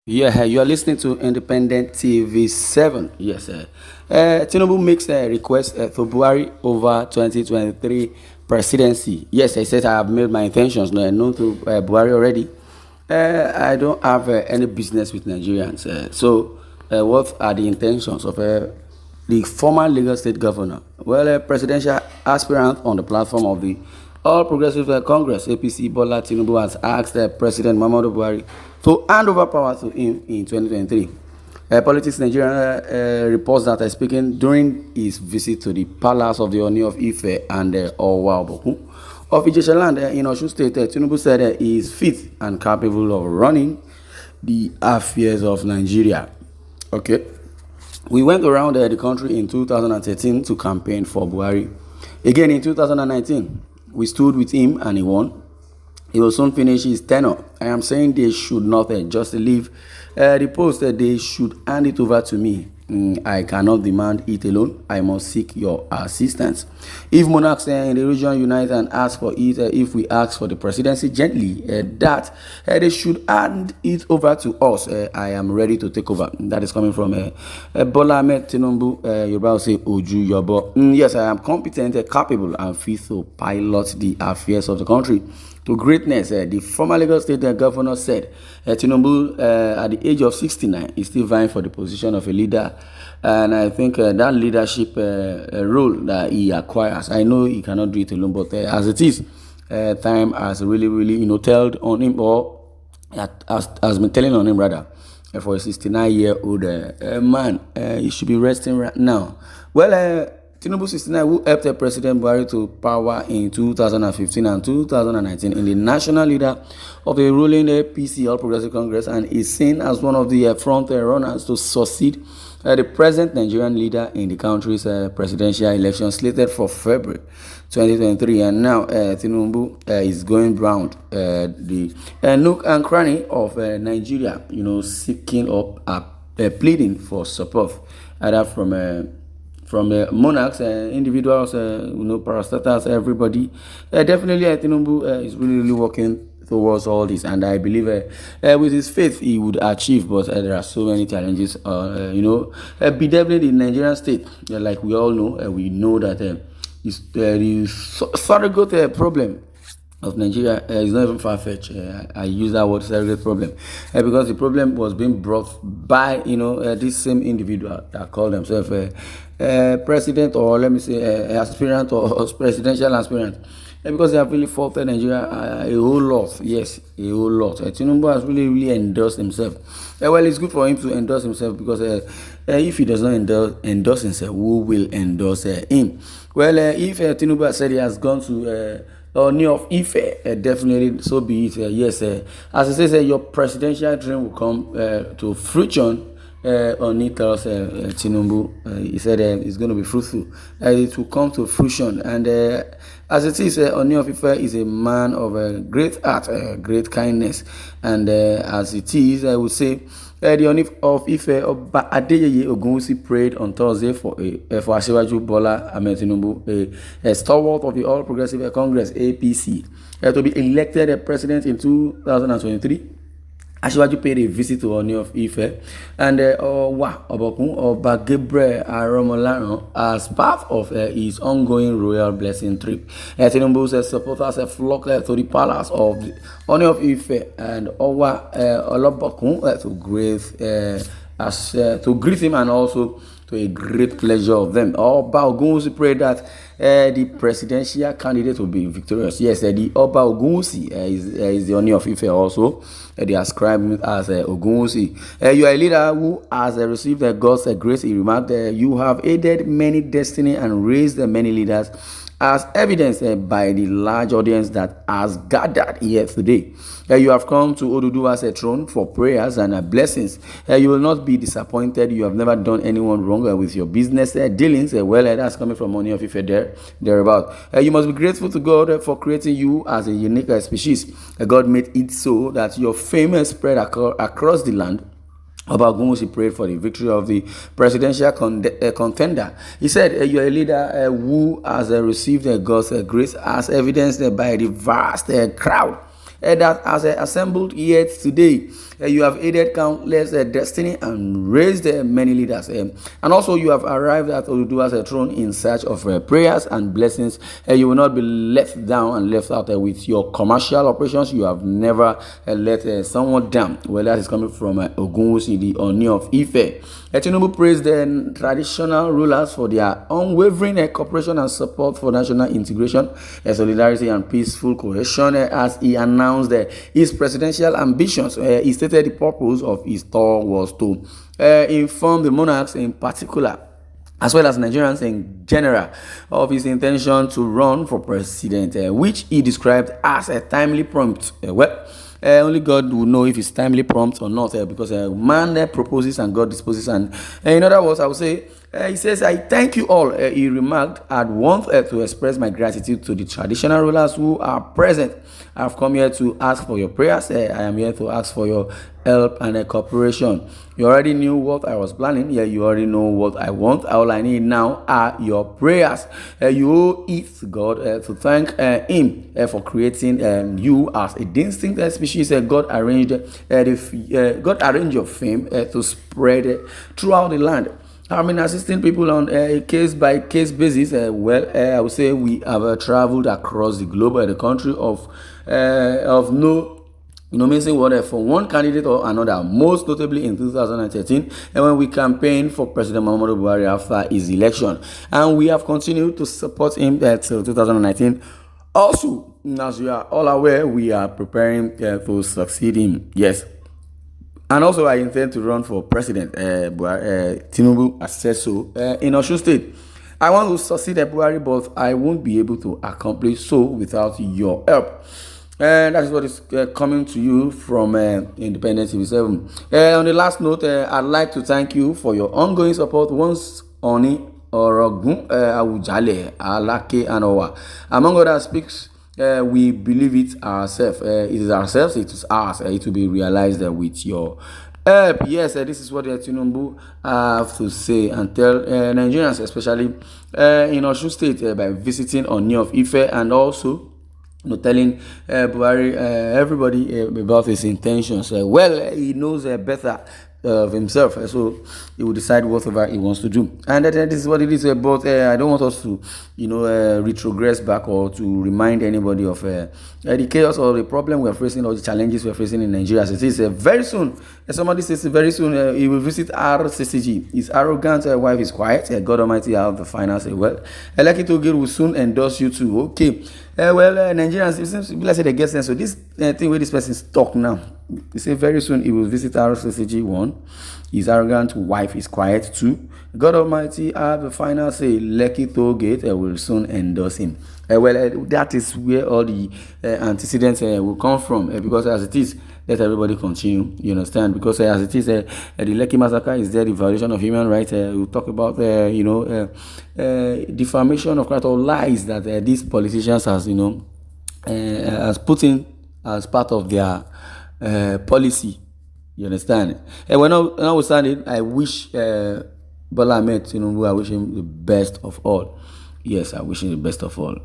Yeah, you are listening to Independent TV 7. Yes, sir. Tinubu makes a request for Buhari over 2023 presidency. Yes, I said I have made my intentions known to Buhari already. I don't have any business with Nigerians. What are the intentions of the former Lagos State governor? Well, a presidential aspirant on the platform of the All Progressive Congress (APC) Bola Tinubu has asked President Muhammadu Buhari to hand over power to him in 2023. Politics Nigeria reports that speaking during his visit to the palace of the Ooni of Ife and Owa Obokun of Ijeshaland in Osun State, Tinubu said he is fit and capable of running the affairs of Nigeria. Okay. We went around the country in 2013 to campaign for Buhari. Again in 2019, we stood with him and he won. He will soon finish his tenure. I am saying they should not just leave the post. They should hand it over to me. I cannot demand it alone. I must seek your assistance. If monarchs in the region unite and ask for it, if we ask for the presidency gently, they should hand it over to us. I am ready to take over. That is coming from Bola Ahmed Tinubu. Yoruba say Oju Yobo. Yes, I am competent, capable, and fit to pilot the affairs of the country to greatness. The former Lagos State governor said Tinubu, at the age of 69, is still vying for the position of a leader. And I think that leadership role that he acquires, I know he cannot do it alone, but as it is, time has really, told on him, or has been telling on him rather, for a 69-year-old man. He should be resting right now. Well, Tinubu 69, who helped President Buhari to power in 2015 and 2019 in the national leader of the ruling APC All Progressive Congress, and is seen as one of the front runners to succeed the present Nigerian leader in the country's presidential election slated for February 2023. And now Tinubu is going round the nook and cranny of Nigeria, seeking up, pleading for support, either from monarchs, individuals, parastatals, everybody. Definitely, Tinubu is really working towards all this, and I believe with his faith he would achieve. But there are so many challenges. Be definitely the Nigerian state, like we all know, we know that the surrogate problem of Nigeria is not even far-fetched. I use that word, surrogate problem, because the problem was being brought by this same individual that called themselves president, or let me say aspirant, or presidential aspirant, because they have really faulted Nigeria a whole lot. Yes, a whole lot. Tinubu has really endorsed himself. Well, it's good for him to endorse himself, because if he does not endorse himself, who will endorse him? Well, if Tinubu has said he has gone to Ooni of Ife, definitely so be it. Yes, as I say, your presidential dream will come to fruition. Ooni tells Tinubu, he said it's going to be fruitful. It will come to fruition. And as it is, Ooni of Ife is a man of great heart, great kindness. And as it is, I would say, the Ooni of Ife, Oba Adeyeye Ogunwusi, prayed on Thursday for Asiwaju Bola Ahmed Tinubu, a stalwart of the All Progressive Congress (APC), to be elected president in 2023. Asiwaju paid a visit to Ooni of Ife and Oba Gabriel Aromolaran as part of his ongoing royal blessing trip. Tinubu's supporters flocked to the palace of the Ooni of Ife and Owa Olobokun to greet him, and also to a great pleasure of them. Oba Ogunwusi prayed that the presidential candidate will be victorious. Yes, the Oba Ogunwusi is the Ooni of Ife also. They ascribe him as Ogunwusi. You are a leader who has received God's grace. He remarked, you have aided many destiny and raised many leaders, as evidenced by the large audience that has gathered here today. You have come to Oduduwa's throne for prayers and blessings. You will not be disappointed. You have never done anyone wrong with your business dealings. That's coming from Ooni of Ife thereabout. You must be grateful to God for creating you as a unique species. God made it so that your fame spread across the land. Oba Ogunwusi prayed for the victory of the presidential contender. He said, you are a leader who has received God's grace, as evidenced by the vast crowd that has assembled here today. You have aided countless destiny and raised many leaders. And also you have arrived at Oduduwa's throne in search of prayers and blessings. You will not be left down and left out with your commercial operations. You have never let someone down. Well, that is coming from Ogunwusi, the Ooni of Ife. TINUBU praised the traditional rulers for their unwavering cooperation and support for national integration, solidarity, and peaceful cohesion. As he announced his presidential ambitions, he stated the purpose of his tour was to inform the monarchs in particular, as well as Nigerians in general, of his intention to run for president, which he described as a timely prompt. Only God will know if it's timely prompt or not, because man proposes and God disposes. And in other words, I would say, he says, I thank you all. He remarked, I'd want to express my gratitude to the traditional rulers who are present. I've come here to ask for your prayers. I am here to ask for your help and cooperation. You already knew what I was planning. Yeah, you already know what I want. All I need now are your prayers. You owe it to God to thank him for creating you as a distinct species. God arranged your fame to spread throughout the land. I mean, assisting people on a case-by-case basis. I would say we have traveled across the globe, the country of no, missing whatever from one candidate or another. Most notably in 2013, and when we campaigned for President Muhammadu Buhari after his election, and we have continued to support him till 2019. Also, as you are all aware, we are preparing to succeed him. Yes. And also, I intend to run for president. TINUBU has said so in Osun State. I want to succeed Buhari, but I won't be able to accomplish so without your help. And that is what is coming to you from Independent TV 7. On the last note, I'd like to thank you for your ongoing support. Once Ooni, Orogun, Awujale, Alake, and Owa, among other speaks. We believe it ourselves. It is ourselves. It is ours. It will be realized with your help. Yes, this is what TINUBU have to say and tell Nigerians, especially in Osun State, by visiting Ooni of Ife and also telling Buhari, everybody about his intentions. He knows better of himself, so he will decide whatever he wants to do, and this is what it is. But I don't want us to retrogress back or to remind anybody of the chaos or the problem we are facing or the challenges we are facing in Nigeria as it is. Very soon, somebody says very soon he will visit RCCG. His arrogant wife is quiet. God Almighty have the final say. Eleki Togir will soon endorse you too. Okay. Nigerians, it seems like they get sense. So this thing where this person is talk now, they say very soon he will visit RCCG 1. His arrogant wife is quiet too. God Almighty have the final say. Lekki Tollgate will soon endorse him. That is where all the antecedents will come from, because as it is, let everybody continue. You understand? Because as it is, the Lekki massacre is there, the violation of human rights. We'll talk about defamation of right or lies that these politicians has put in as part of their policy. You understand? And when I was standing, I wish Bola Ahmed Tinubu, I wish him the best of all. Yes, I wish him the best of all.